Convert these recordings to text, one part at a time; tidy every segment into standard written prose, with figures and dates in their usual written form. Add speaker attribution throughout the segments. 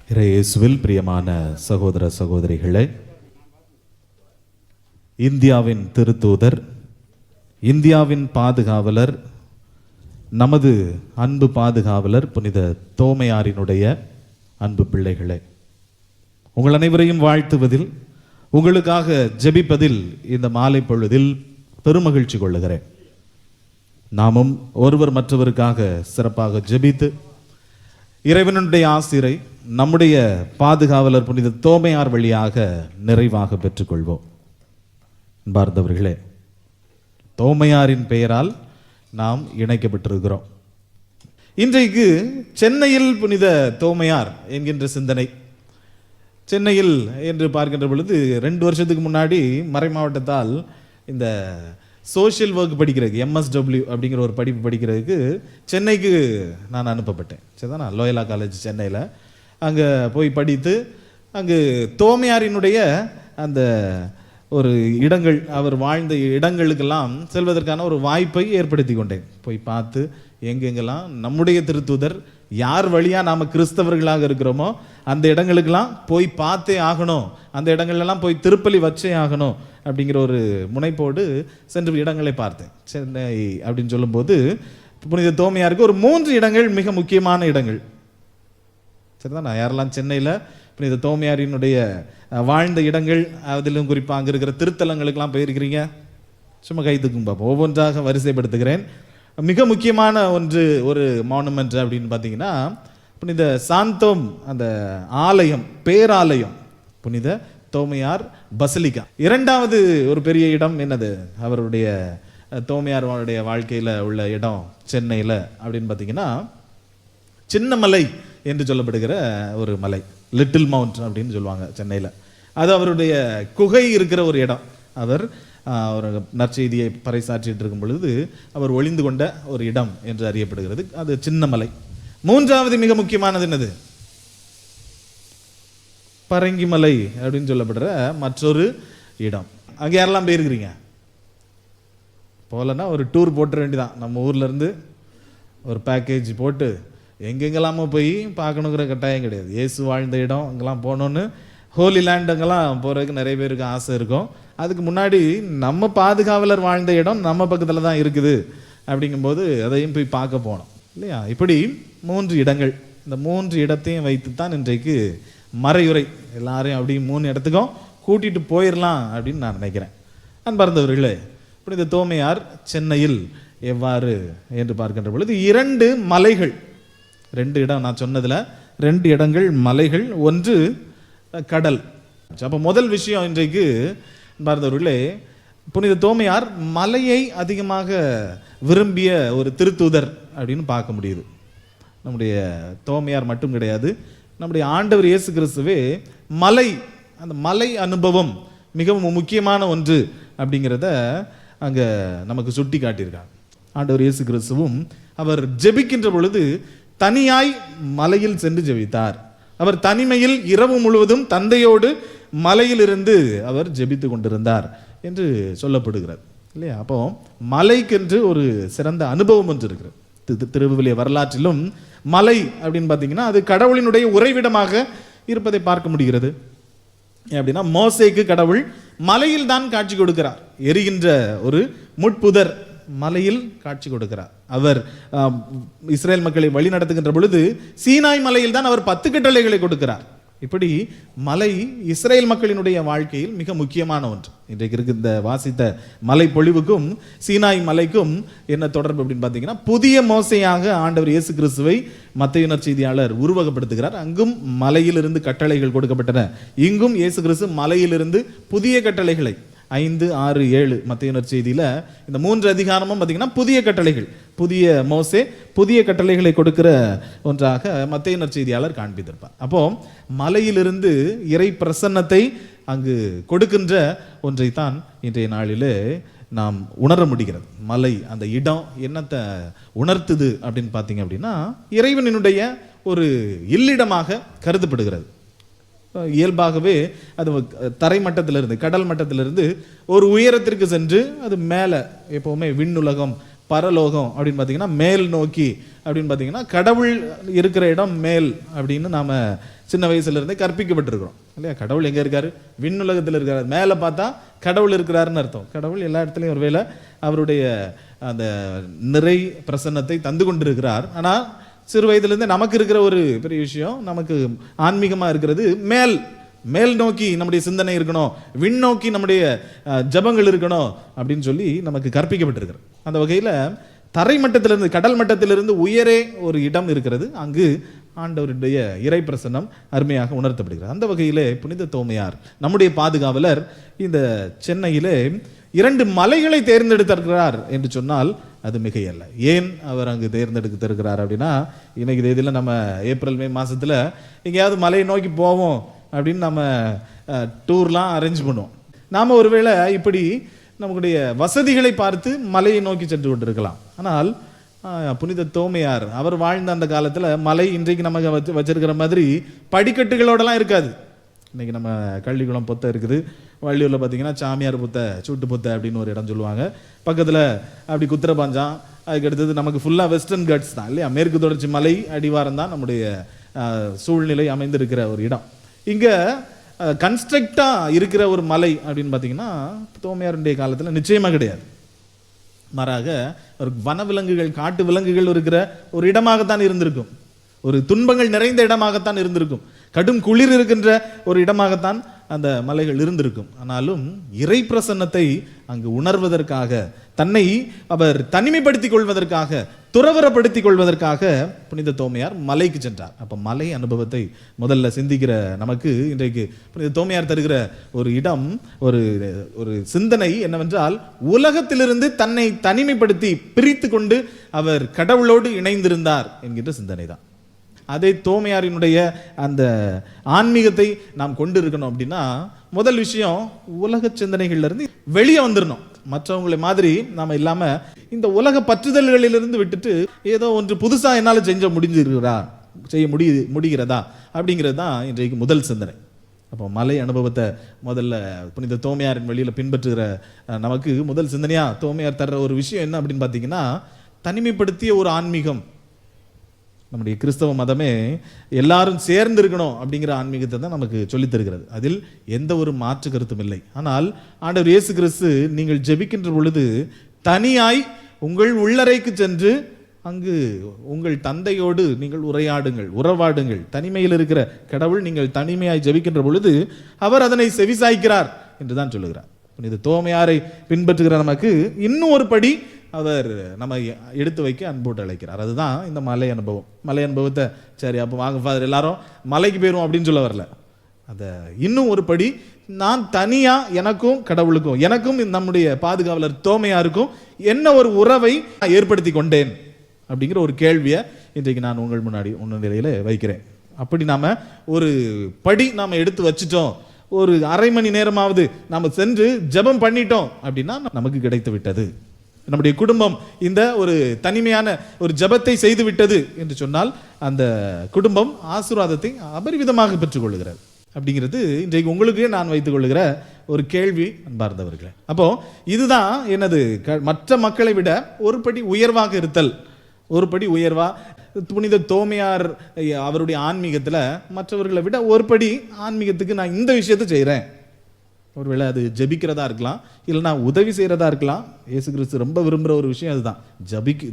Speaker 1: இயேசுவில் பிரியமான சகோதர சகோதரிகளே, இந்தியாவின் திருத்தூதர், இந்தியாவின் பாதுகாவலர், நமது அன்பு பாதுகாவலர் புனித தோமையாரினுடைய அன்பு பிள்ளைகளே, உங்கள் அனைவரையும் வாழ்த்துவதில், உங்களுக்காக ஜெபிப்பதில் இந்த மாலை பொழுதில் பெருமகிழ்ச்சி கொள்ளுகிறேன். நாமும் ஒருவர் மற்றவருக்காக சிறப்பாக ஜெபித்து இறைவனுடைய ஆசிரை நம்முடைய பாதுகாவலர் புனித தோமையார் வழியாக நிறைவாக பெற்றுக்கொள்வோம். பார்ந்தவர்களே, தோமையாரின் பெயரால் நாம் இணைக்கப்பட்டிருக்கிறோம். இன்றைக்கு சென்னையில் புனித தோமையார் என்கின்ற சிந்தனை. சென்னையில் என்று பார்க்கின்ற பொழுது 2 வருஷத்துக்கு முன்னாடி மறை மாவட்டத்தால் இந்த சோஷியல் ஒர்க் படிக்கிறதுக்கு MSW அப்படிங்கிற ஒரு படிப்பு படிக்கிறதுக்கு சென்னைக்கு நான் அனுப்பப்பட்டேன். சரிதானா? லோயலா காலேஜ் சென்னையில் அங்கே போய் படித்து அங்கு தோமையாரினுடைய அந்த ஒரு இடங்கள், அவர் வாழ்ந்த இடங்களுக்கெல்லாம் செல்வதற்கான ஒரு வாய்ப்பை ஏற்படுத்தி கொண்டேன். போய் பார்த்து எங்கெங்கெல்லாம் நம்முடைய திருத்தூதர் யார் வழியாக நாம் கிறிஸ்தவர்களாக இருக்கிறோமோ அந்த இடங்களுக்கெல்லாம் போய் பார்த்தே ஆகணும், அந்த இடங்கள்லாம் போய் திருப்பலி வச்சே ஆகணும் அப்படிங்கிற ஒரு முனைப்போடு சென்று இடங்களை பார்த்தேன். சென்னை அப்படின்னு சொல்லும்போது புனித தோமையாருக்கு ஒரு 3 இடங்கள் மிக முக்கியமான இடங்கள். சரிதான்? யாரெல்லாம் சென்னையில் புனித தோமையாரினுடைய வாழ்ந்த இடங்கள், அதிலும் குறிப்பாக அங்கே இருக்கிற திருத்தலங்களுக்கெல்லாம் போயிருக்கிறீங்க? சும்மா கைத்துக்கும் பார்ப்போம், ஒவ்வொன்றாக வரிசைப்படுத்துகிறேன். மிக முக்கியமான ஒரு மானுமெண்ட் அப்படின்னு பார்த்தீங்கன்னா புனித சாந்தோம் அந்த ஆலயம், பேராலயம், புனித தோமையார் பசிலிக்கா. 2வது ஒரு பெரிய இடம் என்னது, அவருடைய தோமையாருடைய வாழ்க்கையில் உள்ள இடம் சென்னையில் அப்படின்னு பார்த்தீங்கன்னா சின்னமலை என்று சொல்லப்படுகிற ஒரு மலை, லிட்டில் மவுண்ட் அப்படின்னு சொல்லுவாங்க சென்னையில். அது அவருடைய குகை இருக்கிற ஒரு இடம். அவர் ஒரு நற்செய்தியை பறைசாற்றிட்டு இருக்கும் பொழுது அவர் ஒளிந்து கொண்ட ஒரு இடம் என்று அறியப்படுகிறது. அது சின்னமலை. 3வது மிக முக்கியமானது என்னது, பரங்கிமலை அப்படின்னு சொல்லப்படுற மற்றொரு இடம். அங்கே யாரெல்லாம் போயிருக்கிறீங்க? போலன்னா ஒரு டூர் போட்டுற வேண்டியதான். நம்ம ஊர்ல இருந்து ஒரு பேக்கேஜ் போட்டு எங்கெங்கெல்லாமோ போய் பார்க்கணுங்கிற கட்டாயம் கிடையாது. இயேசு வாழ்ந்த இடம் அங்கெல்லாம் போகணுன்னு, ஹோலி லேண்ட் அங்கெல்லாம் போகிறதுக்கு நிறைய பேருக்கு ஆசை இருக்கும். அதுக்கு முன்னாடி நம்ம பாதுகாவலர் வாழ்ந்த இடம் நம்ம பக்கத்தில் தான் இருக்குது அப்படிங்கும்போது அதையும் போய் பார்க்க போனோம் இல்லையா? இப்படி 3 இடங்கள். இந்த 3 இடத்தையும் வைத்து தான் இன்றைக்கு மறையுரை எல்லாரையும் அப்படி 3 இடத்துக்கும் கூட்டிகிட்டு போயிடலாம் அப்படின்னு நான் நினைக்கிறேன். அன்பார்ந்தவர்களே, இப்படி இந்த தோமையார் சென்னையில் எவ்வாறு என்று பார்க்கின்ற பொழுது 2 மலைகள், 2 இடம் நான் சொன்னதில் 2 இடங்கள் மலைகள், 1 கடல். அப்போ முதல் விஷயம் இன்றைக்கு பார்ந்தவர்களே, புனித தோமையார் மலையை அதிகமாக விரும்பிய ஒரு திருத்தூதர் அப்படின்னு பார்க்க முடியுது. நம்முடைய தோமையார் மட்டும் கிடையாது, நம்முடைய ஆண்டவர் இயேசு கிறிஸ்துவே மலை, அந்த மலை அனுபவம் மிகவும் முக்கியமான ஒன்று அப்படிங்கிறத அங்கே நமக்கு சுட்டி காட்டியிருக்காங்க. ஆண்டவர் இயேசு கிறிஸ்துவும் அவர் ஜெபிக்கின்ற பொழுது தனியாய் மலையில் சென்று ஜெபித்தார். அவர் தனிமையில் இரவு முழுவதும் தந்தையோடு மலையில் இருந்து அவர் ஜெபித்து கொண்டிருந்தார் என்று சொல்லப்படுகிறது இல்லையா? அப்போ மலைக்கென்று ஒரு சிறந்த அனுபவம் ஒன்று இருக்கிறது. திருவிவிலிய வரலாற்றிலும் மலை அப்படின்னு பார்த்தீங்கன்னா அது கடவுளினுடைய உறைவிடமாக இருப்பதை பார்க்க முடிகிறது. அப்படின்னா மோசேக்கு கடவுள் மலையில் தான் காட்சி கொடுக்கிறார். எரிகின்ற ஒரு முட்புதர் மலையில் காட்சி கொடுக்கிறார். அவர் இஸ்ரேல் மக்களை வழி நடத்துகின்ற பொழுது சீனாய் மலையில் தான் அவர் 10 கட்டளைகளை கொடுக்கிறார். இப்படி மலை இஸ்ரேல் மக்களினுடைய வாழ்க்கையில் மிக முக்கியமான ஒன்று. இன்றைக்கு இருக்கு இந்த வாசித்த மலை பொழிவுக்கும் சீனாய் மலைக்கும் என்ன தொடர்பு அப்படின்னு பார்த்தீங்கன்னா, புதிய மோசையாக ஆண்டவர் இயேசு கிறிஸ்துவை மத்தேயு நற்செய்தியாளர் உருவகப்படுத்துகிறார். அங்கும் மலையிலிருந்து கட்டளைகள் கொடுக்கப்பட்டன. இங்கும் இயேசு கிறிஸ்து மலையிலிருந்து புதிய கட்டளைகளை 5, 6, 7 மத்தேயு நற்செய்தியில் இந்த 3 அதிகாரமும் பார்த்தீங்கன்னா புதிய கட்டளைகள், புதிய மோசே புதிய கட்டளைகளை கொடுக்கிற ஒன்றாக மத்தேயு நற்செய்தியாளர் காண்பித்திருப்பார். அப்போ மலையிலிருந்து இறை பிரசன்னத்தை அங்கு கொடுக்கின்ற ஒன்றைத்தான் இன்றைய நாளிலே நாம் உணர முடிகிறது. மலை அந்த இடம் என்னத்தை உணர்த்துது அப்படின்னு பார்த்தீங்க அப்படின்னா, இறைவனினுடைய ஒரு இல்லிடமாக கருதப்படுகிறது. இயல்பாகவே அது தரை மட்டத்திலிருந்து, கடல் மட்டத்திலிருந்து ஒரு உயரத்திற்கு சென்று அது மேலே எப்போவுமே விண்ணுலகம் பரலோகம் அப்படின்னு பார்த்தீங்கன்னா மேல் நோக்கி அப்படின்னு பார்த்தீங்கன்னா கடவுள் இருக்கிற இடம் மேல் அப்படின்னு நாம் சின்ன வயசுலேருந்தே கற்பிக்கப்பட்டிருக்கிறோம் இல்லையா. கடவுள் எங்கே இருக்காரு? விண்ணுலகத்தில் இருக்காரு. மேலே பார்த்தா கடவுள் இருக்கிறாருன்னு அர்த்தம். கடவுள் எல்லா இடத்துலையும் ஒருவேளை அவருடைய அந்த நிறை பிரசன்னத்தை தந்து கொண்டிருக்கிறார். ஆனால் சிறு வயதுலேருந்து நமக்கு இருக்கிற ஒரு பெரிய விஷயம், நமக்கு ஆன்மீகமாக இருக்கிறது மேல் நோக்கி நம்முடைய சிந்தனை இருக்கணும், விண்ணோக்கி நம்முடைய ஜபங்கள் இருக்கணும் அப்படின்னு சொல்லி நமக்கு கற்பிக்கப்பட்டிருக்கிறது. அந்த வகையில் தரை மட்டத்திலிருந்து கடல் மட்டத்திலிருந்து உயரே ஒரு இடம் இருக்கிறது. அங்கு ஆண்டவருடைய இறை பிரசன்னம் அருமையாக உணர்த்தப்படுகிறது. அந்த வகையிலே புனித தோமையார் நம்முடைய பாதுகாவலர் இந்த சென்னையிலே 2 மலைகளை தேர்ந்தெடுத்திருக்கிறார் என்று சொன்னால் அது மிகையல்ல. ஏன் அவர் அங்கு தேர்ந்தெடுத்திருக்கிறார் அப்படின்னா, இன்னைக்கு தேதியில் நம்ம ஏப்ரல் மே மாதத்தில் எங்கேயாவது மலையை நோக்கி போவோம் அப்படின்னு நம்ம டூர்லாம் அரேஞ்ச் பண்ணுவோம். நாம் ஒருவேளை இப்படி நம்முடைய வசதிகளை பார்த்து மலையை நோக்கி சென்று கொண்டிருக்கலாம். ஆனால் புனித தோமையார் அவர் வாழ்ந்த அந்த காலத்தில் மலை இன்றைக்கு நமக்கு வச்சிருக்கிற மாதிரி படிக்கட்டுகளோடலாம் இருக்காது. இன்றைக்கி நம்ம கள்ளிக்குளம் பொத்தை இருக்குது, வள்ளியூரில் பார்த்தீங்கன்னா சாமியார் புத்தை, சூட்டு புத்தை அப்படின்னு ஒரு இடம் சொல்லுவாங்க. பக்கத்தில் அப்படி குத்திரபாஞ்சான், அதுக்கு அடுத்தது நமக்கு ஃபுல்லாக வெஸ்டர்ன் கட்ஸ் தான் இல்லையா. மேற்கு தொடர்ச்சி மலை அடிவாரம் தான் நம்முடைய சூழ்நிலை அமைந்திருக்கிற ஒரு இடம். இங்கே கன்ஸ்ட்ரக்டாக இருக்கிற ஒரு மலை அப்படின்னு பார்த்தீங்கன்னா தோமையாருடைய காலத்தில் நிச்சயமாக கிடையாது. மாறாக ஒரு வனவிலங்குகள், காட்டு விலங்குகள் இருக்கிற ஒரு இடமாகத்தான் இருந்திருக்கும். ஒரு துன்பங்கள் நிறைந்த இடமாகத்தான் இருந்திருக்கும். கடும் குளிர் இருக்கின்ற ஒரு இடமாகத்தான் அந்த மலைகள் இருந்திருக்கும். ஆனாலும் இறை பிரசன்னத்தை அங்கு உணர்வதற்காக, தன்னை அவர் தனிமைப்படுத்திக் கொள்வதற்காக, துறவரப்படுத்திக் கொள்வதற்காக புனித தோமையார் மலைக்கு சென்றார். அப்போ மலை அனுபவத்தை முதல்ல சிந்திக்கிற நமக்கு இன்றைக்கு புனித தோமையார் தருகிற ஒரு இடம், ஒரு சிந்தனை என்னவென்றால், உலகத்திலிருந்து தன்னை தனிமைப்படுத்தி பிரித்து கொண்டு அவர் கடவுளோடு இணைந்திருந்தார் என்கின்ற சிந்தனை தான். அதே தோமையாரினுடைய அந்த ஆன்மீகத்தை நாம் கொண்டு இருக்கணும் அப்படின்னா, முதல் விஷயம் உலக சிந்தனைகள்லேருந்து வெளியே வந்துடணும். மற்றவங்களை மாதிரி நாம் இல்லாமல் இந்த உலக பற்றுதல்களிலிருந்து விட்டுட்டு ஏதோ ஒன்று புதுசாக என்னால் செய்ய முடிகிறதா அப்படிங்கிறது தான் இன்றைக்கு முதல் சிந்தனை. அப்போ மலை அனுபவத்தை முதல்ல புனித தோமையாரின் வழியில் பின்பற்றுகிற நமக்கு முதல் சிந்தனையாக தோமையார் தர்ற ஒரு விஷயம் என்ன அப்படின்னு பார்த்தீங்கன்னா, தனிமைப்படுத்திய ஒரு ஆன்மீகம். நம்முடைய கிறிஸ்தவ மதமே எல்லாரும் சேர்ந்து இருக்கணும் அப்படிங்கிற ஆன்மீகத்தை தான் நமக்கு சொல்லித் தருகிறது. அதில் எந்த ஒரு மாற்று கருத்தும் இல்லை. ஆனால் ஆண்டவர் இயேசு கிறிஸ்து, நீங்கள் ஜெபிக்கின்ற பொழுது தனியாய் உங்கள் உள்ளறைக்கு சென்று அங்கு உங்கள் தந்தையோடு நீங்கள் உறவாடுங்கள். தனிமையில் இருக்கிற கடவுள் நீங்கள் தனிமையாய் ஜெபிக்கின்ற பொழுது அவர் அதனை செவிசாய்க்கிறார் என்று தான் சொல்லுகிறார். புனித தோமையாரை பின்பற்றுகிற நமக்கு இன்னும் ஒரு படி அவர் நம்ம எடுத்து வைக்க அன்போடு அழைக்கிறார். அதுதான் இந்த மலை அனுபவம். மலை அனுபவத்தை சரி அப்போ வாங்க ஃபாதர் எல்லாரும் மலைக்கு போயிடுவோம் அப்படின்னு சொல்ல வரல. அதை இன்னும் ஒரு படி, நான் தனியாக எனக்கும் கடவுளுக்கும், எனக்கும் நம்முடைய பாதுகாவலர் தோமையாருக்கும் என்ன ஒரு உறவை ஏற்படுத்தி கொண்டேன் அப்படிங்கிற ஒரு கேள்வியை இன்றைக்கு நான் உங்கள் முன்னாடி நிலையில் வைக்கிறேன். அப்படி நாம் ஒரு படி நாம் எடுத்து வச்சுட்டோம், ஒரு அரை மணி நேரமாவது நாம் சென்று ஜெபம் பண்ணிட்டோம் அப்படின்னா நமக்கு கிடைத்து விட்டது. நம்முடைய குடும்பம் இந்த ஒரு தனிமையான ஒரு ஜெபத்தை செய்து விட்டது என்று சொன்னால் அந்த குடும்பம் ஆசீர்வாதத்தை அபரிவிதமாக பெற்றுக்கொள்கிறது. அப்படிங்கிறது இன்றைக்கு உங்களுக்கு நான் வைத்துக் கொள்ளுகிற ஒரு கேள்வி அன்பார்ந்தவர்களே. அப்போ இதுதான் எனது மற்ற மக்களை விட ஒரு படி உயர்வாக இருத்தல், ஒரு படி உயர்வா. புனித தோமையார் அவருடைய ஆன்மீகத்தில் மற்றவர்களை விட ஒரு படி ஆன்மீகத்துக்கு நான் இந்த விஷயத்தை செய்கிறேன். ஒருவேளை அது ஜெபிக்கிறதா இருக்கலாம், இல்லைனா உதவி செய்கிறதா இருக்கலாம். இயேசு கிறிஸ்து ரொம்ப விரும்புகிற ஒரு விஷயம் அதுதான்.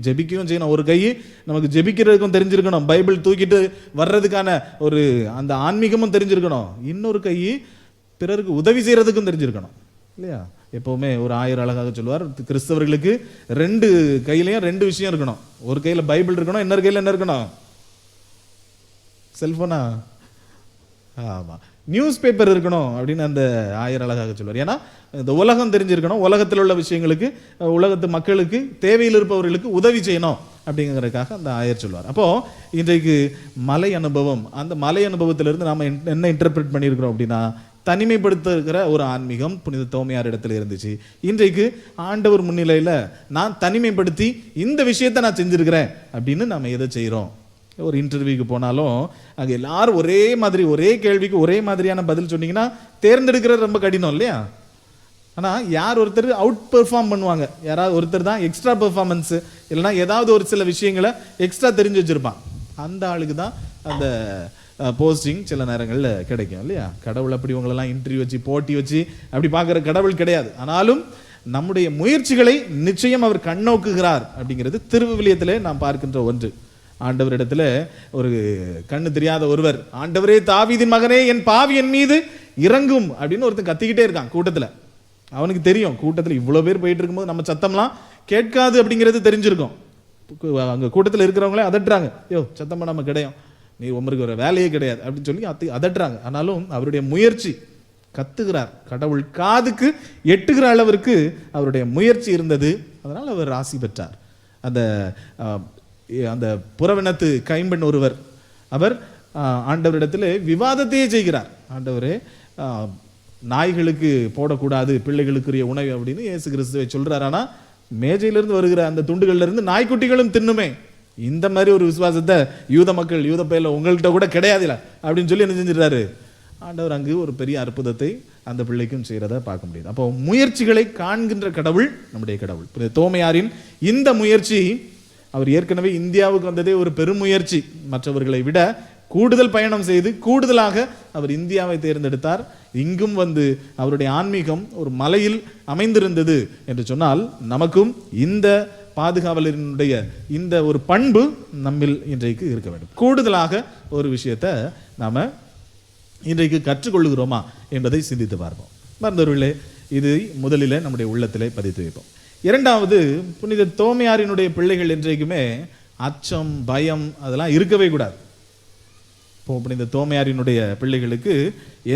Speaker 1: ஜெபிக்கவும் செய்யணும். ஒரு கை நமக்கு ஜெபிக்கிறதுக்கும் தெரிஞ்சிருக்கணும், பைபிள் தூக்கிட்டு வர்றதுக்கான ஒரு அந்த ஆன்மீகமும் தெரிஞ்சிருக்கணும். இன்னொரு கை பிறருக்கு உதவி செய்கிறதுக்கும் தெரிஞ்சிருக்கணும் இல்லையா. எப்போவுமே ஒரு ஆயர் அழகாக சொல்லுவார், கிறிஸ்தவர்களுக்கு 2 கையிலையும் 2 விஷயம் இருக்கணும். ஒரு கையில் பைபிள் இருக்கணும், இன்னொரு கையில் என்ன இருக்கணும்? செல்ஃபோனா? ஆமாம், நியூஸ் பேப்பர் இருக்கணும் அப்படின்னு அந்த ஆயர் அழகாக சொல்வார். ஏன்னா இந்த உலகம் தெரிஞ்சிருக்கணும், உலகத்தில் உள்ள விஷயங்களுக்கு, உலகத்து மக்களுக்கு, தேவையில் இருப்பவர்களுக்கு உதவி செய்யணும் அப்படிங்கிறதுக்காக அந்த ஆயர் சொல்வார். அப்போது இன்றைக்கு மலை அனுபவம், அந்த மலை அனுபவத்திலிருந்து நாம் என்ன இன்டர்பிரட் பண்ணியிருக்கிறோம் அப்படின்னா, தனிமைப்படுத்துகிற ஒரு ஆன்மீகம் புனித தோமையார் இடத்துல இருந்துச்சு. இன்றைக்கு ஆண்டவர் முன்னிலையில் நான் தனிமைப்படுத்தி இந்த விஷயத்தை நான் செஞ்சுருக்கிறேன் அப்படின்னு நம்ம எதை செய்கிறோம்? ஒரு இன்டர்வியூக்கு போனாலும் அங்கே எல்லாரும் ஒரே மாதிரி, ஒரே கேள்விக்கு ஒரே மாதிரியான பதில் சொன்னீங்கன்னா தேர்ந்தெடுக்கிறது ரொம்ப கடினம் இல்லையா. ஆனால் யார் ஒருத்தர் அவுட் பெர்ஃபார்ம் பண்ணுவாங்க, யாராவது ஒருத்தர் தான் எக்ஸ்ட்ரா பெர்ஃபார்மன்ஸு, இல்லைனா ஏதாவது ஒரு சில விஷயங்களை எக்ஸ்ட்ரா தெரிஞ்சு வச்சுருப்பான், அந்த ஆளுக்கு தான் அந்த போஸ்டிங் சில நேரங்களில் கிடைக்கும் இல்லையா. கடவுள் அப்படி உங்களெல்லாம் இன்டர்வியூ வச்சு போட்டி வச்சு அப்படி பார்க்குற கடவுள் கிடையாது. ஆனாலும் நம்முடைய முயற்சிகளை நிச்சயம் அவர் கண்ணோக்குகிறார் அப்படிங்கிறது திருவிவிலியத்திலே நாம் பார்க்கின்ற ஒன்று. ஆண்டவரிடத்துல ஒரு கண்ணு தெரியாத ஒருவர், ஆண்டவரே தாவீதின் மகனே என் பாவி என் மீது இறங்கும் அப்படின்னு ஒருத்தன் கத்திக்கிட்டே இருக்கான் கூட்டத்தில். அவனுக்கு தெரியும் கூட்டத்தில் இவ்வளோ பேர் போயிட்டு இருக்கும்போது நம்ம சத்தம்லாம் கேட்காது அப்படிங்கிறது தெரிஞ்சிருக்கும். அங்கே கூட்டத்தில் இருக்கிறவங்களே அதட்டுறாங்க, யோ சத்தம் பண்ணாமல் கிடையாது, நீ உங்களுக்கு ஒரு வேலையே கிடையாது அப்படின்னு சொல்லி அதட்டுறாங்க. ஆனாலும் அவருடைய முயற்சி, கத்துகிறார், கடவுள் காதுக்கு எட்டுகிற அளவிற்கு அவருடைய முயற்சி இருந்தது. அதனால் அவர் ஆசி பெற்றார். அந்த அந்த புறவினத்து கைம்பெண் ஒருவர், அவர் ஆண்டவரிடத்தில் விவாதத்தையே செய்கிறார். ஆண்டவரே, நாய்களுக்கு போடக்கூடாது பிள்ளைகளுக்குரிய உணவு அப்படின்னு இயேசு கிறிஸ்துவை சொல்றார். ஆனால் மேஜையிலிருந்து வருகிற அந்த துண்டுகள்ல இருந்து நாய்க்குட்டிகளும் தின்னுமே. இந்த மாதிரி ஒரு விசுவாசத்தை யூத மக்கள், யூத பையில உங்கள்கிட்ட கூட கிடையாதுல அப்படின்னு சொல்லி என்ன செஞ்சிடறாரு ஆண்டவர். அங்கு ஒரு பெரிய அற்புதத்தை அந்த பிள்ளைக்கும் செய்யறத பார்க்க முடியுது. அப்போ முயற்சிகளை காண்கின்ற கடவுள் நம்முடைய கடவுள். தோமையாரின் இந்த முயற்சி, அவர் ஏற்கனவே இந்தியாவுக்கு வந்ததே ஒரு பெருமுயற்சி, மற்றவர்களை விட கூடுதல் பயணம் செய்து கூடுதலாக அவர் இந்தியாவை தேர்ந்தெடுத்தார். இங்கும் வந்து அவருடைய ஆன்மீகம் ஒரு மலையில் அமைந்திருந்தது என்று சொன்னால், நமக்கும் இந்த பாதுகாவலரினுடைய இந்த ஒரு பண்பு நம்மில் இன்றைக்கு இருக்க வேண்டும். கூடுதலாக ஒரு விஷயத்தை நாம இன்றைக்கு கற்றுக்கொள்ளுகிறோமா என்பதை சிந்தித்து பார்ப்போம். மறந்தவர்களே, இது முதலில் நம்முடைய உள்ளத்திலே பதித்து வைப்போம். இரண்டாவது, புனித தோமையாரினுடைய பிள்ளைகள் இன்றைக்குமே அச்சம், பயம் அதெல்லாம் இருக்கவே கூடாது. இப்போ புனித தோமையாரினுடைய பிள்ளைகளுக்கு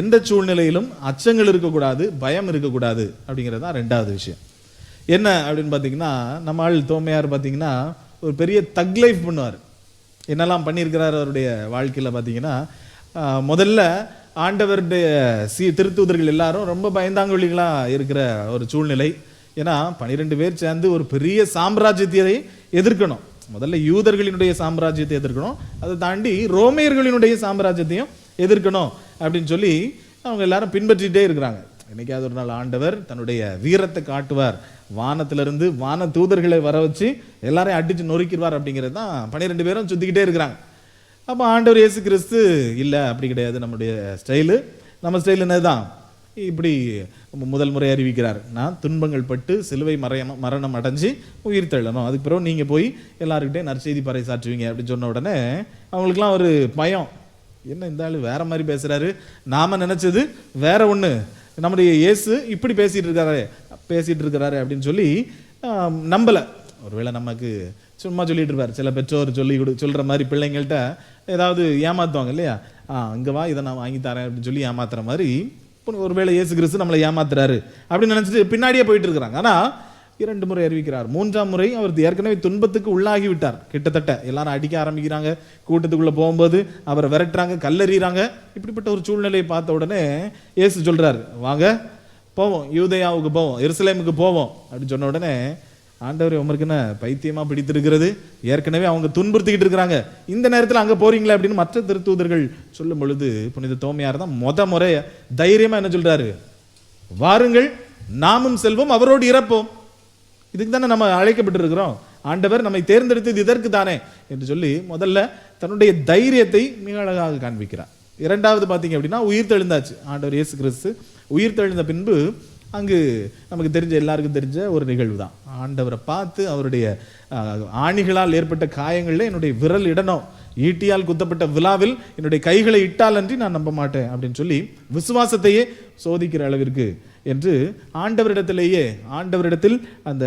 Speaker 1: எந்த சூழ்நிலையிலும் அச்சங்கள் இருக்கக்கூடாது, பயம் இருக்கக்கூடாது அப்படிங்கிறது தான் ரெண்டாவது விஷயம். என்ன அப்படின்னு பார்த்தீங்கன்னா, நம்ம ஆள் தோமையார் பார்த்தீங்கன்னா ஒரு பெரிய தக் லைஃப் பண்ணுவார். என்னெல்லாம் பண்ணியிருக்கிறார் அவருடைய வாழ்க்கையில் பார்த்தீங்கன்னா, முதல்ல ஆண்டவருடைய திருத்தூதர்கள் எல்லாரும் ரொம்ப பயந்தாங்கொழிகளாக இருக்கிற ஒரு சூழ்நிலை. ஏன்னா 12 பேர் சேர்ந்து ஒரு பெரிய சாம்ராஜ்யத்தை எதிர்க்கணும். முதல்ல யூதர்களினுடைய சாம்ராஜ்யத்தை எதிர்க்கணும், அதை தாண்டி ரோமையர்களினுடைய சாம்ராஜ்யத்தையும் எதிர்க்கணும் அப்படின்னு சொல்லி அவங்க எல்லாரும் பின்பற்றிட்டே இருக்கிறாங்க. என்னைக்காவது ஒரு நாள் ஆண்டவர் தன்னுடைய வீரத்தை காட்டுவார், வானத்திலிருந்து வான தூதர்களை வர வச்சு எல்லாரையும் அடிச்சு நொறுக்கிடுவார் அப்படிங்கிறது தான் 12 பேரும் சுத்திக்கிட்டே இருக்கிறாங்க. அப்போ ஆண்டவர் இயேசு கிறிஸ்து இல்லை, அப்படி கிடையாது, நம்முடைய ஸ்டைலு, நம்ம ஸ்டைல் என்னதான், இப்படி முதல் முறை அறிவிக்கிறார், நான் துன்பங்கள் பட்டு சிலுவை மரணம் அடைஞ்சு உயிர் தள்ளணும், அதுக்கு பிறகு நீங்கள் போய் எல்லாருக்கிட்டே நற்செய்தி பறைசாற்றுவீங்க அப்படின்னு சொன்ன உடனே அவங்களுக்குலாம் ஒரு பயம், என்ன இந்த ஆள் வேற மாதிரி பேசுறாரு, நாம நினைச்சது வேற ஒன்று, நம்முடைய இயேசு இப்படி பேசிட்டு இருக்கிறாரு அப்படின்னு சொல்லி நம்பலை. ஒருவேளை நமக்கு சும்மா சொல்லிட்டு இருப்பார், சில பெற்றோர் சொல்ற மாதிரி பிள்ளைங்கள்ட்ட ஏதாவது ஏமாத்துவாங்க இல்லையா, இங்கே வா இதை நான் வாங்கி தரேன் அப்படின்னு சொல்லி ஏமாத்துற மாதிரி ஒருவேளை இயேசு கிறிஸ்து நம்மளை ஏமாத்துறாரு அப்படின்னு நினைச்சிட்டு பின்னாடியே போயிட்டு இருக்கிறாங்க. ஆனால் 2 முறை அறிவிக்கிறார். 3ஆம் முறை அவர் ஏற்கனவே துன்பத்துக்கு உள்ளாகி விட்டார். கிட்டத்தட்ட எல்லாரும் அடிக்க ஆரம்பிக்கிறாங்க, கூட்டத்துக்குள்ள போகும்போது அவரை விரட்டுறாங்க, கல்லெறிகிறாங்க. இப்படிப்பட்ட ஒரு சூழ்நிலையை பார்த்த உடனே இயேசு சொல்றாரு, வாங்க போவோம், யூதேயாவுக்கு போவோம், எருசலேமுக்கு போவோம் அப்படின்னு சொன்ன உடனே, ஆண்டவர் உமருக்கு என்ன பைத்தியமா பிடித்திருக்கிறது, ஏற்கனவே அவங்க துன்புறுத்திக்கிட்டு இருக்கிறாங்க, இந்த நேரத்தில் அங்கே போறீங்களே அப்படின்னு மற்ற திருத்தூதர்கள் சொல்லும் பொழுது புனித தோமையார் தான் முறை தைரியமா என்ன சொல்றாரு, வாருங்கள் நாமும் செல்வோம் அவரோடு இறப்போம், இதுக்கு தானே நம்ம அழைக்கப்பட்டு இருக்கிறோம், ஆண்டவர் நம்மை தேர்ந்தெடுத்தது இதற்கு தானே என்று சொல்லி முதல்ல தன்னுடைய தைரியத்தை மிக அழகாக காண்பிக்கிறார். இரண்டாவது பார்த்தீங்க அப்படின்னா, உயிர் தெழுந்தாச்சு ஆண்டவர் இயேசு கிறிஸ்து. உயிர் தெழுந்த பின்பு அங்கு நமக்கு தெரிஞ்ச எல்லாருக்கும் தெரிஞ்ச ஒரு நிகழ்வு தான், ஆண்டவரை பார்த்து அவருடைய ஆணிகளால் ஏற்பட்ட காயங்களில் என்னுடைய விரல் இடணும், ஈட்டியால் குத்தப்பட்ட விழாவில் என்னுடைய கைகளை இட்டால் அன்றி நான் நம்ப மாட்டேன் அப்படின்னு சொல்லி விசுவாசத்தையே சோதிக்கிற அளவிற்கு என்று ஆண்டவரிடத்தில் அந்த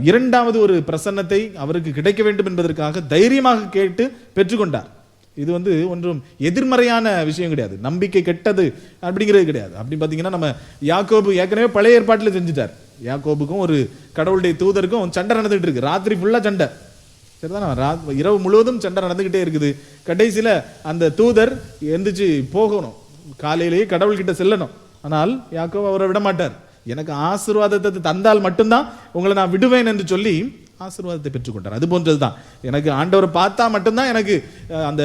Speaker 1: இரண்டாவது ஒரு பிரசன்னத்தை அவருக்கு கிடைக்க வேண்டும் என்பதற்காக தைரியமாக கேட்டு பெற்றுக்கொண்டார். இது ஒன்றும் எதிர்மறையான விஷயம் கிடையாது, நம்பிக்கை கெட்டது அப்படிங்கிறது கிடையாது. அப்படி பார்த்தீங்கன்னா, நம்ம யாக்கோபு ஏற்கனவே பழைய ஏற்பாட்டில் செஞ்சுட்டார். யாக்கோபுக்கும் ஒரு கடவுளுடைய தூதருக்கும் சண்டை நடந்துகிட்டு இருக்கு, ராத்திரி ஃபுல்லாக சண்டை, சரிதானே, இரவு முழுவதும் சண்டை நடந்துகிட்டே இருக்குது. கடைசியில் அந்த தூதர் எந்திரிச்சு போகணும், காலையிலேயே கடவுள்கிட்ட செல்லணும். ஆனால் யாக்கோபு அவரை விட மாட்டார், எனக்கு ஆசீர்வாதத்தை தந்தால் மட்டும்தான் உங்களை நான் விடுவேன் என்று சொல்லி ஆசீர்வாதத்தை பெற்றுக்கொண்டார். அது போன்றதுதான், எனக்கு ஆண்டவரை பார்த்தா மட்டும்தான் எனக்கு அந்த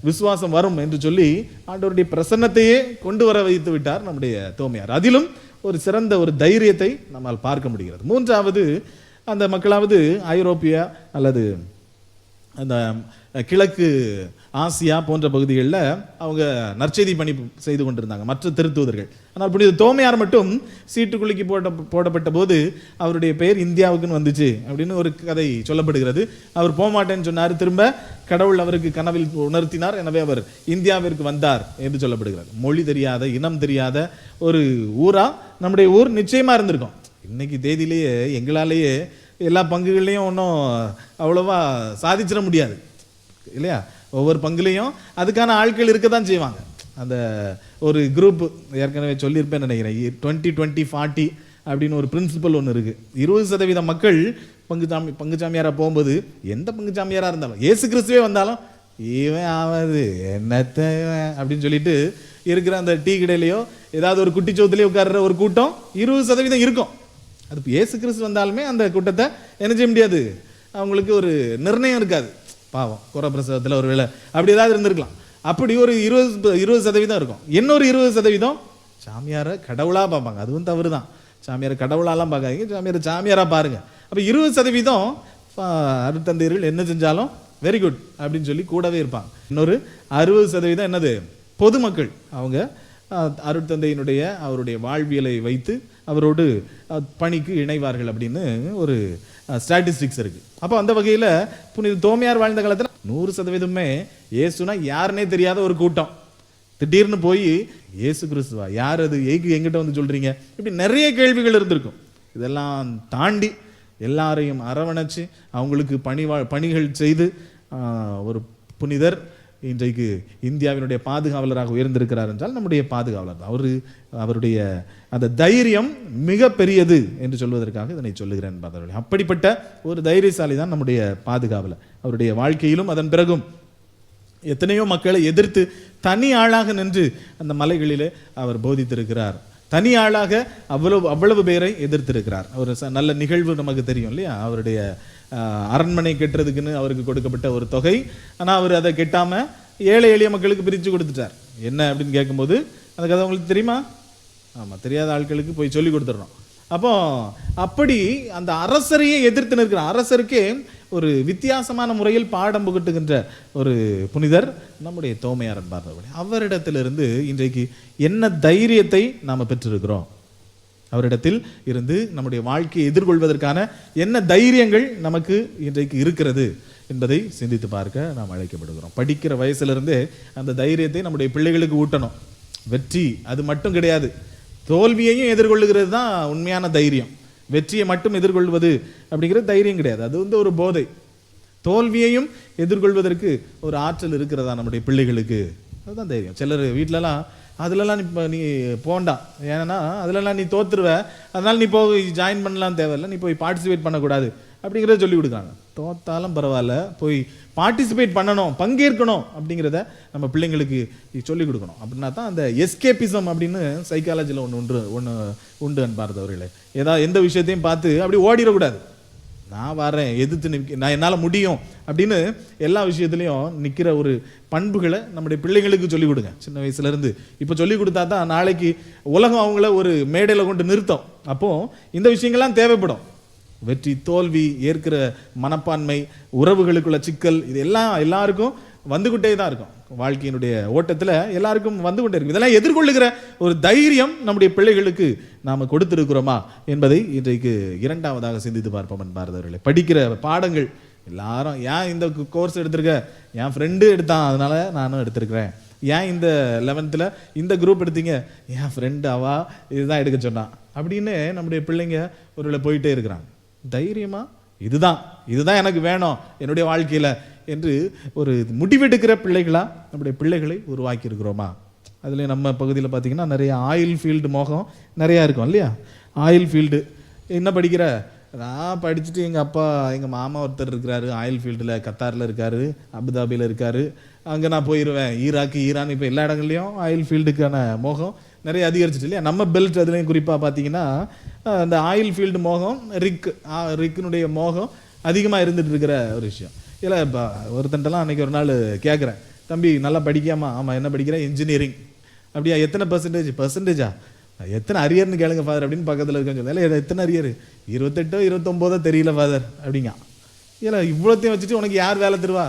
Speaker 1: விசுவாசம் வரும் என்று சொல்லி ஆண்டவருடைய பிரசன்னத்தையே கொண்டு வர வைத்து விட்டார் நம்முடைய தோமையார். அதிலும் ஒரு சிறந்த ஒரு தைரியத்தை நம்மால் பார்க்க முடிகிறது. மூன்றாவது, அந்த மக்களாவது ஐரோப்பியா அல்லது அந்த கிழக்கு ஆசியா போன்ற பகுதிகளில் அவங்க நற்செய்தி பணி செய்து கொண்டிருந்தாங்க, மற்ற திருத்தூதர்கள். ஆனால் புனித தோமையார் மட்டும் சீட்டுக்குலுக்கி போடப்பட்ட போது அவருடைய பெயர் இந்தியாவுக்குன்னு வந்துச்சு அப்படின்னு ஒரு கதை சொல்லப்படுகிறது. அவர் போகமாட்டேன்னு சொன்னார், திரும்ப கடவுள் அவருக்கு கனவில் உணர்த்தினார், எனவே அவர் இந்தியாவிற்கு வந்தார் என்று சொல்லப்படுகிறது. மொழி தெரியாத, இனம் தெரியாத ஒரு ஊரா நம்முடைய ஊர் நிச்சயமா இருந்திருக்கும். இன்னைக்கு தேதியிலேயே எங்களாலேயே எல்லா பங்குகள்லையும் ஒன்றும் அவ்வளோவா சாதிச்சிட முடியாது இல்லையா? ஒவ்வொரு பங்குலையும் அதுக்கான ஆட்கள் இருக்க தான் செய்வாங்க. அந்த ஒரு குரூப் ஏற்கனவே சொல்லியிருப்பேன்னு நினைக்கிறேன், 20-20-40 அப்படின்னு ஒரு பிரின்சிபல் ஒன்று இருக்குது. 20% மக்கள் பங்குச்சாமியாராக போகும்போது, எந்த பங்குச்சாமியாராக இருந்தாலும், இயேசு கிறிஸ்துவே வந்தாலும் இவன் ஆகாது என்னத்தை அப்படின்னு சொல்லிட்டு இருக்கிற அந்த டீ கடையிலையோ ஏதாவது ஒரு குட்டிச்சோத்துலேயே உட்கார்ற ஒரு கூட்டம் 20% இருக்கும். அது இயேசு கிறிஸ்து வந்தாலுமே அந்த கூட்டத்தை என்ன செய்ய முடியாது, அவங்களுக்கு ஒரு நிர்ணயம் இருக்காது. பாவம், குறப்பிரசவத்தில் ஒரு வேளை அப்படி ஏதாவது இருந்திருக்கலாம். அப்படி ஒரு 20% இருக்கும். இன்னொரு 20% சாமியாரை கடவுளாக பார்ப்பாங்க. அதுவும் தவறு தான். சாமியாரை கடவுளாலாம் பார்க்காதீங்க, சாமியாரை சாமியாராக பாருங்க. அப்போ 20% அருட்தந்தையர்கள் என்ன செஞ்சாலும் வெரி குட் அப்படின்னு சொல்லி கூடவே இருப்பாங்க. இன்னொரு 60% என்னது, பொதுமக்கள். அவங்க அருட்தந்தையினுடைய அவருடைய வாழ்வியலை வைத்து அவரோடு பணிக்கு இணைவார்கள் அப்படின்னு ஒரு ஸ்டாட்டிஸ்டிக்ஸ் இருக்கு. அப்போ அந்த வகையில் புனித தோமையார் வாழ்ந்த காலத்தில் 100% இயேசுனா யாருன்னே தெரியாத ஒரு கூட்டம். திடீர்னு போய் இயேசு கிறிஸ்துவா, யார் அது, எங்கிட்ட வந்து சொல்றீங்க, இப்படி நிறைய கேள்விகள் இருந்திருக்கும். இதெல்லாம் தாண்டி எல்லாரையும் அரவணைச்சு அவங்களுக்கு பணிகள் செய்து ஒரு புனிதர் இன்றைக்கு இந்தியாவினுடைய பாதுகாவலராக உயர்ந்திருக்கிறார் என்றால் நம்முடைய பாதுகாவலர் தான். அவருடைய அந்த தைரியம் மிக பெரியது என்று சொல்வதற்காக இதனை சொல்லுகிறேன். அப்படிப்பட்ட ஒரு தைரியசாலி தான் நம்முடைய பாதுகாவலர். அவருடைய வாழ்க்கையிலும் அதன் பிறகும் எத்தனையோ மக்களை எதிர்த்து தனி ஆளாக நின்று அந்த மலைகளிலே அவர் போதித்திருக்கிறார். தனி ஆளாக அவ்வளவு பேரை எதிர்த்திருக்கிறார். ஒரு நல்ல நிகழ்வு நமக்கு தெரியும் இல்லையா? அவருடைய அரண்மனை கட்டுறதுக்குன்னு அவருக்கு கொடுக்கப்பட்ட ஒரு தொகை, ஆனால் அவர் அதை கெட்டாம ஏழை எளிய மக்களுக்கு பிரித்து கொடுத்துட்டார். என்ன அப்படின்னு கேட்கும்போது, அந்த கதை உங்களுக்கு தெரியுமா? ஆமாம், தெரியாத ஆட்களுக்கு போய் சொல்லி கொடுத்துட்றோம். அப்போ அப்படி அந்த அரசரையே எதிர்த்து நிற்கிற அரசருக்கே ஒரு வித்தியாசமான முறையில் பாடம் புகட்டுகின்ற ஒரு புனிதர் நம்முடைய தோமையார் என்பார்கள். அவரிடத்திலிருந்து இன்றைக்கு என்ன தைரியத்தை நாம் பெற்றிருக்கிறோம், அவரிடத்தில் இருந்து நம்முடைய வாழ்க்கையை எதிர்கொள்வதற்கான என்ன தைரியங்கள் நமக்கு இன்றைக்கு இருக்கிறது என்பதை சிந்தித்து பார்க்க நாம் அழைக்கப்படுகிறோம். படிக்கிற வயசுலேருந்தே அந்த தைரியத்தை நம்முடைய பிள்ளைகளுக்கு ஊட்டணும். வெற்றி அது மட்டும் கிடையாது, தோல்வியையும் எதிர்கொள்ளுகிறது தான் உண்மையான தைரியம். வெற்றியை மட்டும் எதிர்கொள்வது அப்படிங்கிறது தைரியம் கிடையாது, அது வந்து ஒரு போதை. தோல்வியையும் எதிர்கொள்வதற்கு ஒரு ஆற்றல் இருக்கிறதா நம்முடைய பிள்ளைகளுக்கு, அதுதான் தைரியம். சிலர் வீட்டிலலாம் அதுலலாம் நீ போண்டா, ஏன்னா அதுலலாம் நீ தோத்துருவ, அதனால நீ போய் ஜாயின் பண்ணலாம் தேவையில்லை, நீ போய் பார்ட்டிசிபேட் பண்ணக்கூடாது அப்படிங்கிறத சொல்லி கொடுக்காங்க. தோத்தாலும் பரவாயில்ல, போய் பார்ட்டிசிபேட் பண்ணணும், பங்கேற்கணும் அப்படிங்கிறத நம்ம பிள்ளைங்களுக்கு சொல்லிக் கொடுக்கணும். அப்படின்னா தான் அந்த எஸ்கேபிசம் அப்படின்னு சைக்காலஜியில் ஒன்று உண்டு அன்பார்ந்தவர்களே. ஏதாவது எந்த விஷயத்தையும் பார்த்து அப்படி ஓடிடக்கூடாது. நான் வரேன், எதிர்த்து நான் என்னால் முடியும் அப்படின்னு எல்லா விஷயத்துலையும் நிற்கிற ஒரு பண்புகளை நம்முடைய பிள்ளைங்களுக்கு சொல்லிக் கொடுங்க சின்ன வயசுலேருந்து. இப்போ சொல்லிக் கொடுத்தா தான் நாளைக்கு உலகம் அவங்கள ஒரு மேடையில் கொண்டு நிறுத்தம். அப்போது இந்த விஷயங்கள்லாம் தேவைப்படும். வெற்றி தோல்வி ஏற்கிற மனப்பான்மை, உறவுகளுக்குள்ள சிக்கல், இது எல்லாருக்கும் வந்துகிட்டே தான் இருக்கும். வாழ்க்கையினுடைய ஓட்டத்தில் எல்லாருக்கும் வந்து கொண்டே இருக்கும். இதெல்லாம் எதிர்கொள்ளுகிற ஒரு தைரியம் நம்முடைய பிள்ளைகளுக்கு நாம் கொடுத்திருக்கிறோமா என்பதை இன்றைக்கு இரண்டாவதாக சிந்தித்து பார்ப்போம் என்பார்களே. படிக்கிற பாடங்கள் எல்லாரும், ஏன் இந்த கோர்ஸ் எடுத்திருக்க, என் ஃப்ரெண்டு எடுத்தான் அதனால நானும் எடுத்திருக்கிறேன். ஏன் இந்த 11th இந்த குரூப் எடுத்தீங்க, என் ஃப்ரெண்டு அவா இதுதான் எடுக்க சொன்னான் அப்படின்னு நம்முடைய பிள்ளைங்க ஒரு போயிட்டே இருக்கிறாங்க. தைரியமா இதுதான் எனக்கு வேணும் என்னுடைய வாழ்க்கையில் என்று ஒரு முடிவெடுக்கிற பிள்ளைகளா நம்முடைய பிள்ளைகளை உருவாக்கி இருக்கிறோமா? அதில் நம்ம பகுதியில் பார்த்தீங்கன்னா நிறைய ஆயில் ஃபீல்டு மோகம் நிறையா இருக்கும் இல்லையா? ஆயில் ஃபீல்டு என்ன படிக்கிற, நான் படிச்சுட்டு எங்கள் மாமா ஒருத்தர் இருக்கிறாரு ஆயில் ஃபீல்டில், கத்தாரில் இருக்கார், அபுதாபியில் இருக்கார், அங்கே நான் போயிடுவேன். ஈரான் இப்போ எல்லா இடங்கள்லையும் ஆயில் ஃபீல்டுக்கான மோகம் நிறைய அதிகரிச்சிட்டு இல்லையா? நம்ம பெல்ட் அதுலேயும் குறிப்பாக பார்த்தீங்கன்னா அந்த ஆயில் ஃபீல்டு மோகம், ரிக்கினுடைய மோகம் அதிகமாக இருந்துகிட்டு இருக்கிற ஒரு விஷயம். இல்லை இப்போ ஒருத்தன்ட்டெல்லாம் அன்றைக்கி ஒரு நாள் கேட்குறேன், தம்பி நல்லா படிக்காமா? ஆமாம், என்ன படிக்கிறேன்? இன்ஜினியரிங். அப்படியா, எத்தனை பர்சன்டேஜா? எத்தனை அரியர்னு கேளுங்க ஃபாதர் அப்படின்னு பக்கத்தில் இருக்கேன்னு சொல்லி, இல்லை எத்தனை அரியர், 28 29 தெரியல ஃபாதர் அப்படிங்க. இல்லை இவ்வளோத்தையும் வச்சுட்டு உனக்கு யார் வேலை தருவா?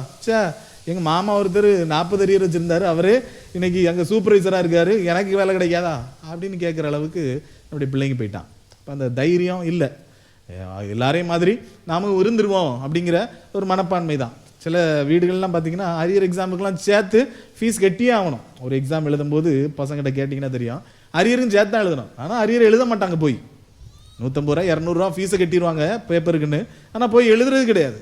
Speaker 1: எங்கள் மாமா ஒருத்தர் 40 அரியர் வச்சுருந்தாரு, அவரே இன்னைக்கு அங்கே சூப்பர்வைசராக இருக்காரு, எனக்கு வேலை கிடைக்காதா அப்படின்னு கேட்குற அளவுக்கு நம்முடைய பிள்ளைங்க போயிட்டான். இப்போ அந்த தைரியம் இல்லை. எல்லாரையும் மாதிரி நாம இருந்துருவோம் அப்படிங்கிற ஒரு மனப்பான்மை தான். சில வீடுகள்லாம் பார்த்தீங்கன்னா அரியர் எக்ஸாமுக்கெல்லாம் சேர்த்து ஃபீஸ் கட்டியே ஆகணும். ஒரு எக்ஸாம் எழுதும்போது பசங்கிட்ட கேட்டிங்கன்னா தெரியும், அரியரும் சேர்த்து தான் எழுதணும். ஆனால் அரியர் எழுத மாட்டாங்க, போய் 150 ரூபா 200 ரூபா ஃபீஸை கட்டிடுவாங்க பேப்பருக்குன்னு, ஆனால் போய் எழுதுறது கிடையாது.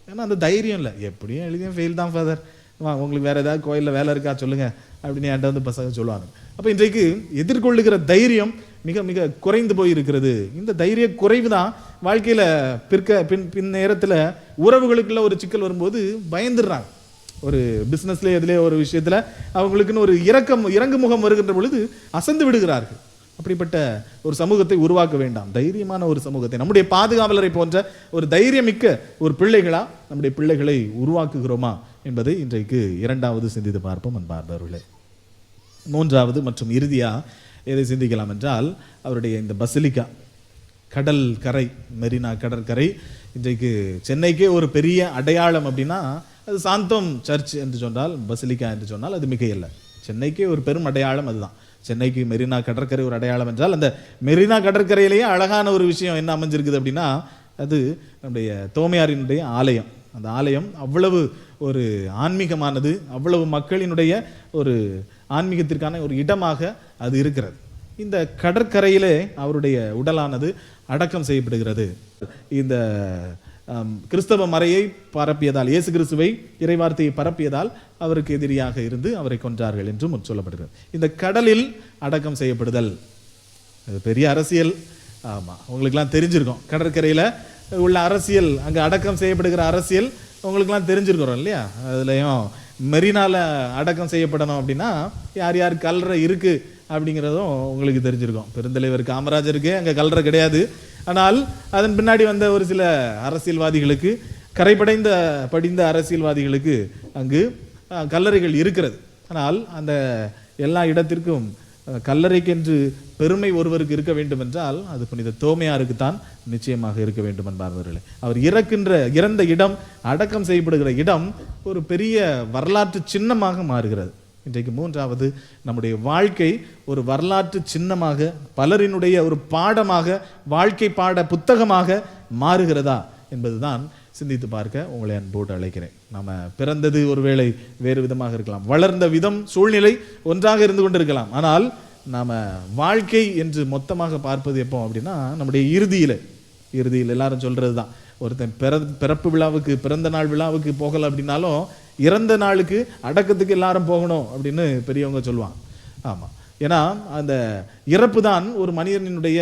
Speaker 1: ஏன்னா அந்த தைரியம் இல்லை. எப்படியும் எழுதியும் ஃபெயில் தான் ஃபாதர், உங்களுக்கு வேறு ஏதாவது கோயிலில் வேலை இருக்கா சொல்லுங்கள் அப்படின்னு என்கிட்ட வந்து பசங்க சொல்லுவாங்க. அப்போ இன்றைக்கு எதிர்கொள்ளுகிற தைரியம் மிக மிக குறைந்து போய் இருக்கிறது. இந்த தைரிய குறைவு தான் வாழ்க்கையில் பின் நேரத்தில் உறவுகளுக்குள்ள ஒரு சிக்கல் வரும்போது பயந்துடுறாங்க. ஒரு பிஸ்னஸ்லேயே எதுலேயே ஒரு விஷயத்தில் அவங்களுக்குன்னு ஒரு இறங்கு முகம் வருகின்ற பொழுது அசந்து விடுகிறார்கள். அப்படிப்பட்ட ஒரு சமூகத்தை உருவாக்க வேண்டாம். தைரியமான ஒரு சமூகத்தை, நம்முடைய பாதுகாவலரை போன்ற ஒரு தைரியமிக்க ஒரு பிள்ளைகளா நம்முடைய பிள்ளைகளை உருவாக்குகிறோமா என்பதை இன்றைக்கு இரண்டாவது சிந்தித்து பார்ப்போம் அன்பார்ந்தவர்களே. மூன்றாவது மற்றும் இறுதியா எதை சிந்திக்கலாம் என்றால், அவருடைய இந்த பசிலிக்கா, கடல் கரை, மெரினா கடற்கரை இன்றைக்கு சென்னைக்கே ஒரு பெரிய அடையாளம். அப்படின்னா அது சாந்தோம் சர்ச் என்று சொன்னால், பசிலிக்கா என்று சொன்னால் அது மிகையல்ல. சென்னைக்கே ஒரு பெரும் அடையாளம் அதுதான். சென்னைக்கு மெரினா கடற்கரை ஒரு அடையாளம் என்றால், அந்த மெரினா கடற்கரையிலேயே அழகான ஒரு விஷயம் என்ன அமைஞ்சிருக்குது அப்படின்னா, அது நம்முடைய தோமையாரினுடைய ஆலயம். அந்த ஆலயம் அவ்வளவு ஒரு ஆன்மீகமானது, அவ்வளவு மக்களினுடைய ஒரு ஆன்மீகத்திற்கான ஒரு இடமாக அது இருக்கிறது. இந்த கடற்கரையிலே அவருடைய உடலானது அடக்கம் செய்யப்படுகிறது. இந்த கிறிஸ்தவ மறையை பரப்பியதால், இயேசு கிறிஸ்துவை இறைவார்த்தையை பரப்பியதால் அவருக்கு எதிரியாக இருந்து அவரை கொன்றார்கள் என்றும் சொல்லப்படுகிறது. இந்த கடலில் அடக்கம் செய்யப்படுதல் பெரிய அரசியல். ஆமாம், உங்களுக்கெல்லாம் தெரிஞ்சிருக்கும் கடற்கரையில் உள்ள அரசியல், அங்கே அடக்கம் செய்யப்படுகிற அரசியல் உங்களுக்கெல்லாம் தெரிஞ்சிருக்கிறோம் இல்லையா? அதுலேயும் மெரினால அடக்கம் செய்யப்படணும் அப்படின்னா யார் யார் கல்லறை இருக்குது அப்படிங்கிறதும் உங்களுக்கு தெரிஞ்சிருக்கும். பெருந்தலைவர் காமராஜருக்கு அங்கே கல்லறை கிடையாது. ஆனால் அதன் பின்னாடி வந்த ஒரு சில அரசியல்வாதிகளுக்கு, படிந்த அரசியல்வாதிகளுக்கு அங்கு கல்லறைகள் இருக்கிறது. ஆனால் அந்த எல்லா இடத்திற்கும் கல்லறைக்கென்று பெருமை ஒருவருக்கு இருக்க வேண்டும் என்றால் அது புனித தோமையாருக்கு தான் நிச்சயமாக இருக்க வேண்டும் என்பார்களே. அவர் இறந்த இடம், அடக்கம் செய்யப்படுகிற இடம் ஒரு பெரிய வரலாற்று சின்னமாக மாறுகிறது. இன்றைக்கு மூன்றாவது, நம்முடைய வாழ்க்கை ஒரு வரலாற்று சின்னமாக, பலரினுடைய ஒரு பாடமாக, வாழ்க்கை பாட புத்தகமாக மாறுகிறதா என்பதுதான் சிந்தித்து பார்க்க உங்களை அன்போடு அழைக்கிறேன். நம்ம பிறந்தது ஒருவேளை வேறு விதமாக இருக்கலாம், வளர்ந்த விதம் சூழ்நிலை ஒன்றாக இருந்து கொண்டிருக்கலாம். ஆனால் நாம் வாழ்க்கை என்று மொத்தமாக பார்ப்பது எப்போ அப்படின்னா, நம்முடைய இறுதியில் எல்லாரும் சொல்கிறது தான், ஒருத்தன் பிறப்பு விழாவுக்கு, பிறந்த நாள் விழாவுக்கு போகலை அப்படின்னாலும் இறந்த நாளுக்கு அடக்கத்துக்கு எல்லாரும் போகணும் அப்படின்னு பெரியவங்க சொல்லுவாங்க. ஆமாம், ஏன்னா அந்த இறப்பு தான் ஒரு மனிதனுடைய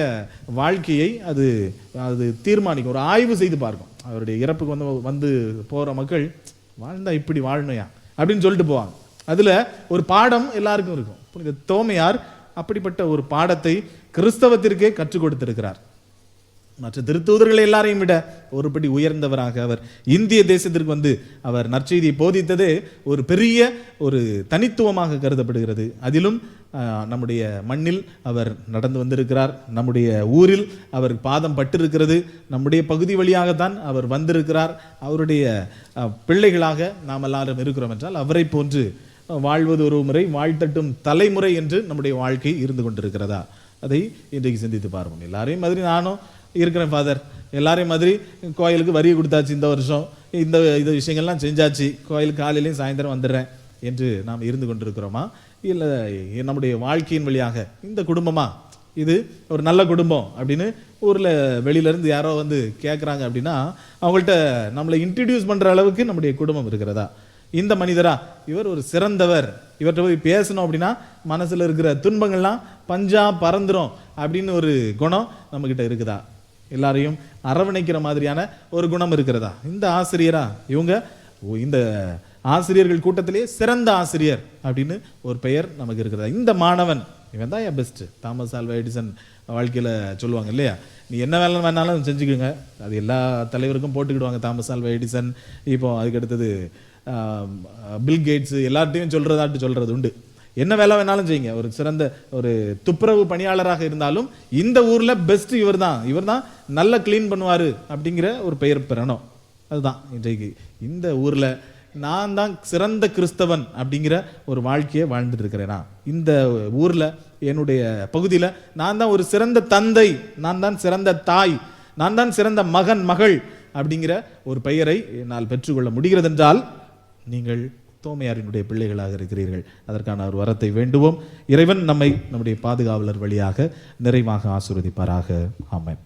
Speaker 1: வாழ்க்கையை அது தீர்மானிக்கும். ஒரு ஆய்வு செய்து பார்க்கும். அவருடைய இறப்புக்கு வந்து போகிற மக்கள் வாழ்ந்தா இப்படி வாழணுயா அப்படின்னு சொல்லிட்டு போவாங்க. அதில் ஒரு பாடம் எல்லாருக்கும் இருக்கும். புனித தோமையார் அப்படிப்பட்ட ஒரு பாடத்தை கிறிஸ்தவத்திற்கே கற்றுக் கொடுத்திருக்கிறார். மற்ற திருத்தூதர்களை எல்லாரையும் விட ஒருபடி உயர்ந்தவராக அவர் இந்திய தேசத்திற்கு வந்து அவர் நற்செய்தியை போதித்ததே ஒரு பெரிய ஒரு தனித்துவமாக கருதப்படுகிறது. அதிலும் நம்முடைய மண்ணில் அவர் நடந்து வந்திருக்கிறார், நம்முடைய ஊரில் அவர் பாதம் பட்டிருக்கிறது, நம்முடைய பகுதி வழியாகத்தான் அவர் வந்திருக்கிறார். அவருடைய பிள்ளைகளாக நாம் எல்லாரும் இருக்கிறோம் என்றால் அவரை போன்று வாழ்வது ஒரு முறை, வாழ்த்தட்டும் தலைமுறை என்று நம்முடைய வாழ்க்கை இருந்து கொண்டிருக்கிறதா? அதை இன்றைக்கு சிந்தித்து பார்ப்போம். எல்லாரையும் மாதிரி நானும் இருக்கிறேன் ஃபாதர், எல்லாரையும் மாதிரி கோயிலுக்கு வரி கொடுத்தாச்சு, இந்த வருஷம் இந்த விஷயங்கள்லாம் செஞ்சாச்சு, கோயிலுக்கு காலையிலையும் சாயந்தரம் வந்துடுறேன் என்று நாம் இருந்து கொண்டிருக்கிறோமா? இல்லை நம்முடைய வாழ்க்கையின் வழியாக இந்த குடும்பமா, இது ஒரு நல்ல குடும்பம் அப்படின்னு ஊரில் வெளியிலேருந்து யாரோ வந்து கேட்குறாங்க அப்படின்னா அவங்கள்ட்ட நம்மளை இன்ட்ரடியூஸ் பண்ணுற அளவுக்கு நம்முடைய குடும்பம் இருக்கிறதா? இந்த மனிதரா, இவர் ஒரு சிறந்தவர், இவர்கிட்ட போய் பேசணும் அப்படின்னா மனசில் இருக்கிற துன்பங்கள்லாம் பஞ்சா பறந்துடும் அப்படின்னு ஒரு குணம் நம்மக்கிட்ட இருக்குதா? எல்லாரையும் அரவணைக்கிற மாதிரியான ஒரு குணம் இருக்கிறதா? இந்த ஆசிரியரா, இவங்க இந்த ஆசிரியர்கள் கூட்டத்திலேயே சிறந்த ஆசிரியர் அப்படின்னு ஒரு பெயர் நமக்கு இருக்கிறதா? இந்த மாணவன், இவன் தான் என் பெஸ்ட்டு. தாமஸ் ஆல்வா எடிசன் வாழ்க்கையில் சொல்லுவாங்க இல்லையா, நீ என்ன வேலை வேணாலும் செஞ்சுக்கோங்க, அது எல்லா தலைவருக்கும் போட்டுக்கிடுவாங்க. தாமஸ் ஆல்வா எடிசன், இப்போ அதுக்கு அடுத்தது பில் கேட்ஸ், எல்லார்ட்டையும் சொல்கிறது உண்டு. என்ன வேலை வேணாலும் செய்யுங்க, ஒரு சிறந்த ஒரு துப்புரவு பணியாளராக இருந்தாலும் இந்த ஊர்ல பெஸ்ட் இவர்தான் நல்லா கிளீன் பண்ணுவாரு அப்படிங்கிற ஒரு பெயர் பெறணும். அதுதான் இன்றைக்கு இந்த ஊர்ல நான் தான் சிறந்த கிறிஸ்தவன் அப்படிங்கிற ஒரு வாழ்க்கையை வாழ்ந்துட்டு இருக்கிறேனா, இந்த ஊர்ல என்னுடைய பகுதியில் நான் தான் ஒரு சிறந்த தந்தை, நான் தான் சிறந்த தாய், நான் தான் சிறந்த மகன் மகள் அப்படிங்கிற ஒரு பெயரை என்னால் பெற்றுக்கொள்ள முடிகிறது என்றால் நீங்கள் தோமையாரினுடைய பிள்ளைகளாக இருக்கிறீர்கள். அதற்கான ஒரு வரத்தை வேண்டுவோம். இறைவன் நம்மை நம்முடைய பாதுகாவலர் வழியாக நிறைவாக ஆசீர்வதிப்பாராக. ஆமென்.